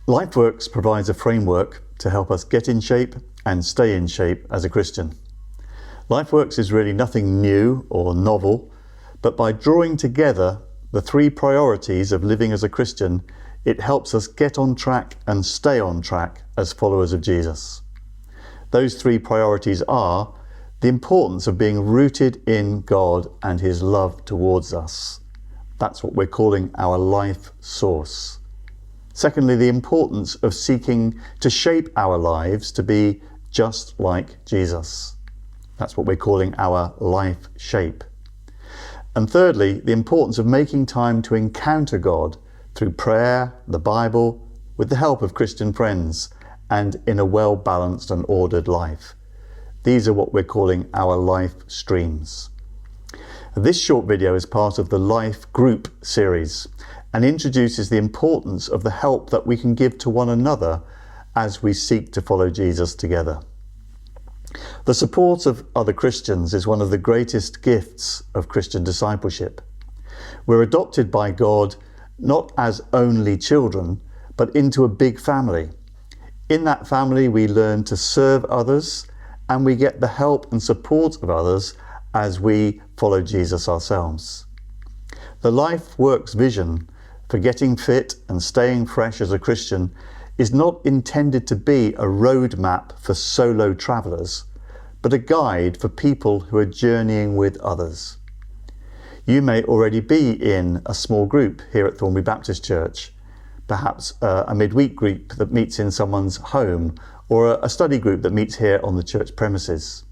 LifeWorks provides a framework to help us get in shape and stay in shape as a Christian. LifeWorks is really nothing new or novel, but by drawing together the 3 priorities of living as a Christian, it helps us get on track and stay on track as followers of Jesus. Those 3 priorities are the importance of being rooted in God and His love towards us. That's what we're calling our life source. Secondly, the importance of seeking to shape our lives to be just like Jesus. That's what we're calling our life shape. And thirdly, the importance of making time to encounter God through prayer, the Bible, with the help of Christian friends, and in a well-balanced and ordered life. These are what we're calling our life streams. This short video is part of the LifeGroup series and introduces the importance of the help that we can give to one another as we seek to follow Jesus together. The support of other Christians is one of the greatest gifts of Christian discipleship. We're adopted by God not as only children, but into a big family. In that family, we learn to serve others, and we get the help and support of others as we follow Jesus ourselves. The LifeWorks vision for getting fit and staying fresh as a Christian is not intended to be a roadmap for solo travellers, but a guide for people who are journeying with others. You may already be in a small group here at Thornbury Baptist Church, perhaps a midweek group that meets in someone's home, or a study group that meets here on the church premises.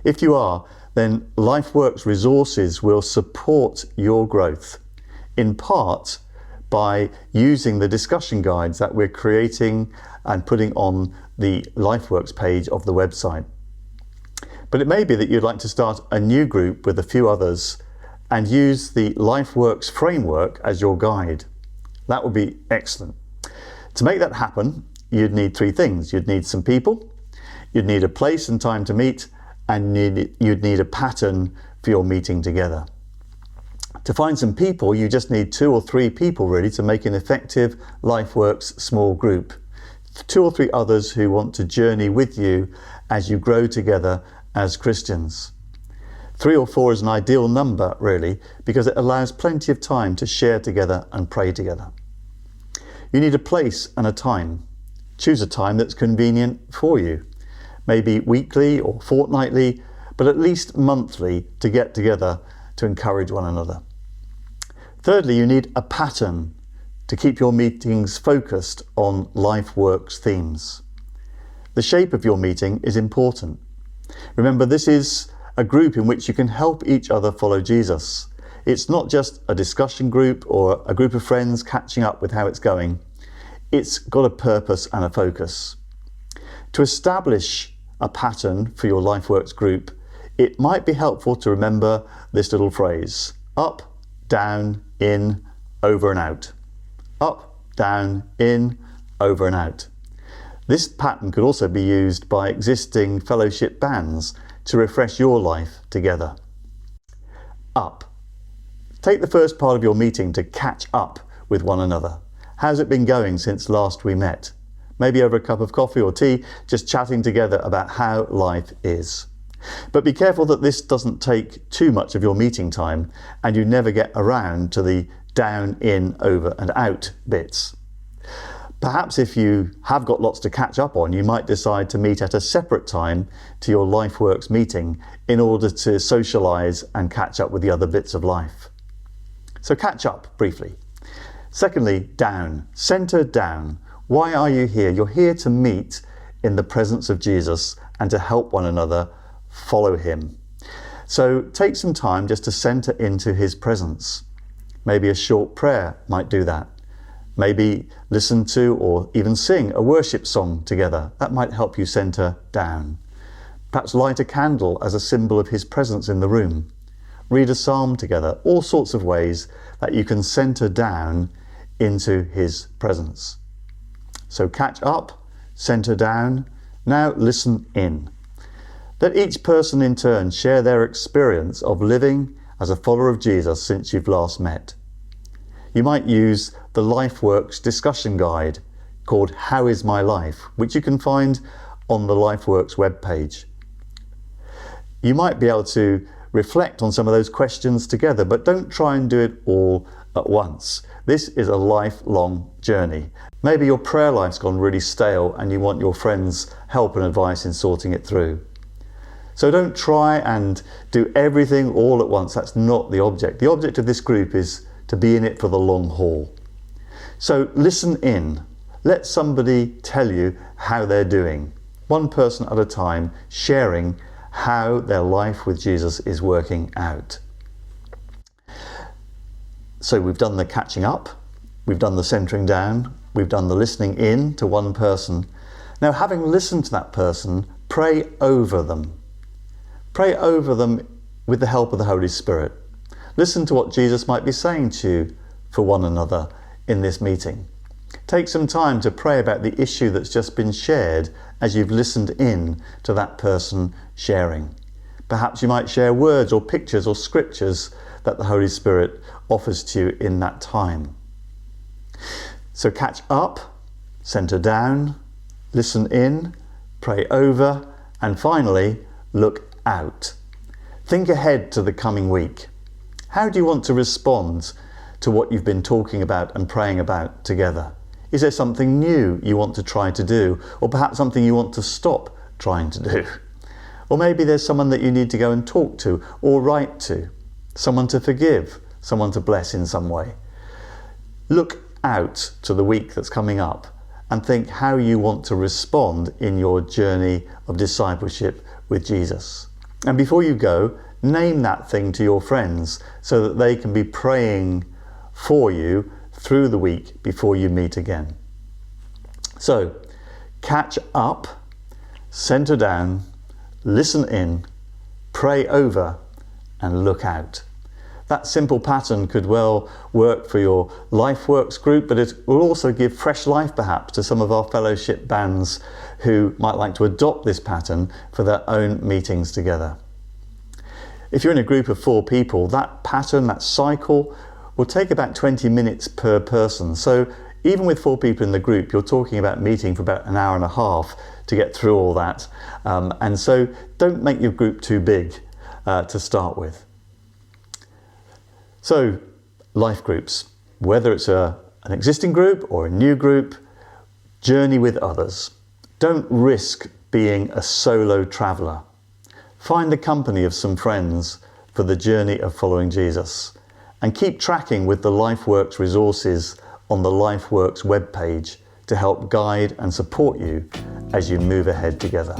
If you are, then LifeWorks resources will support your growth, in part by using the discussion guides that we're creating and putting on the LifeWorks page of the website. But it may be that you'd like to start a new group with a few others and use the LifeWorks framework as your guide. That would be excellent. To make that happen, you'd need 3 things. You'd need some people, you'd need a place and time to meet, and you'd need a pattern for your meeting together. To find some people, you just need 2 or 3 people really to make an effective LifeWorks small group. 2 or 3 others who want to journey with you as you grow together as Christians. 3 or 4 is an ideal number really, because it allows plenty of time to share together and pray together. You need a place and a time. Choose a time that's convenient for you. Maybe weekly or fortnightly, but at least monthly, to get together to encourage one another. Thirdly, you need a pattern to keep your meetings focused on LifeWorks themes. The shape of your meeting is important. Remember, this is a group in which you can help each other follow Jesus. It's not just a discussion group or a group of friends catching up with how it's going. It's got a purpose and a focus. To establish a pattern for your LifeWorks group, it might be helpful to remember this little phrase: up, down, in, over and out. Up, down, in, over and out. This pattern could also be used by existing fellowship bands to refresh your life together. Up. Take the first part of your meeting to catch up with one another. How's it been going since last we met? Maybe over a cup of coffee or tea, just chatting together about how life is. But be careful that this doesn't take too much of your meeting time and you never get around to the down, in, over and out bits. Perhaps if you have got lots to catch up on, you might decide to meet at a separate time to your LifeWorks meeting in order to socialise and catch up with the other bits of life. So catch up briefly. Secondly, down. Centre down. Why are you here? You're here to meet in the presence of Jesus and to help one another follow him. So take some time just to centre into his presence. Maybe a short prayer might do that. Maybe listen to or even sing a worship song together. That might help you centre down. Perhaps light a candle as a symbol of his presence in the room. Read a psalm together. All sorts of ways that you can centre down into his presence. So catch up, centre down, now listen in. Let each person in turn share their experience of living as a follower of Jesus since you've last met. You might use the LifeWorks discussion guide called How Is My Life, which you can find on the LifeWorks webpage. You might be able to reflect on some of those questions together, but don't try and do it all at once. This is a lifelong journey. Maybe your prayer life's gone really stale and you want your friends' help and advice in sorting it through. So don't try and do everything all at once. That's not the object. The object of this group is to be in it for the long haul. So listen in. Let somebody tell you how they're doing. One person at a time, sharing how their life with Jesus is working out. So we've done the catching up, we've done the centering down, we've done the listening in to one person. Now, having listened to that person, pray over them. Pray over them with the help of the Holy Spirit. Listen to what Jesus might be saying to you for one another in this meeting. Take some time to pray about the issue that's just been shared as you've listened in to that person sharing. Perhaps you might share words or pictures or scriptures that the Holy Spirit offers to you in that time. So catch up, center down, listen in, pray over, and finally, look out. Think ahead to the coming week. How do you want to respond to what you've been talking about and praying about together? Is there something new you want to try to do, or perhaps something you want to stop trying to do? Or maybe there's someone that you need to go and talk to or write to, someone to forgive, someone to bless in some way. Look out to the week that's coming up and think how you want to respond in your journey of discipleship with Jesus. And before you go, name that thing to your friends so that they can be praying for you through the week before you meet again. So, catch up, center down, listen in, pray over, and look out. That simple pattern could well work for your LifeWorks group, but it will also give fresh life perhaps to some of our fellowship bands who might like to adopt this pattern for their own meetings together. If you're in a group of 4 people, that pattern, that cycle, will take about 20 minutes per person. So even with 4 people in the group, you're talking about meeting for about an hour and a half to get through all that. And so don't make your group too big to start with. So life groups, whether it's an existing group or a new group, journey with others. Don't risk being a solo traveller. Find the company of some friends for the journey of following Jesus. And keep tracking with the LifeWorks resources on the LifeWorks webpage to help guide and support you as you move ahead together.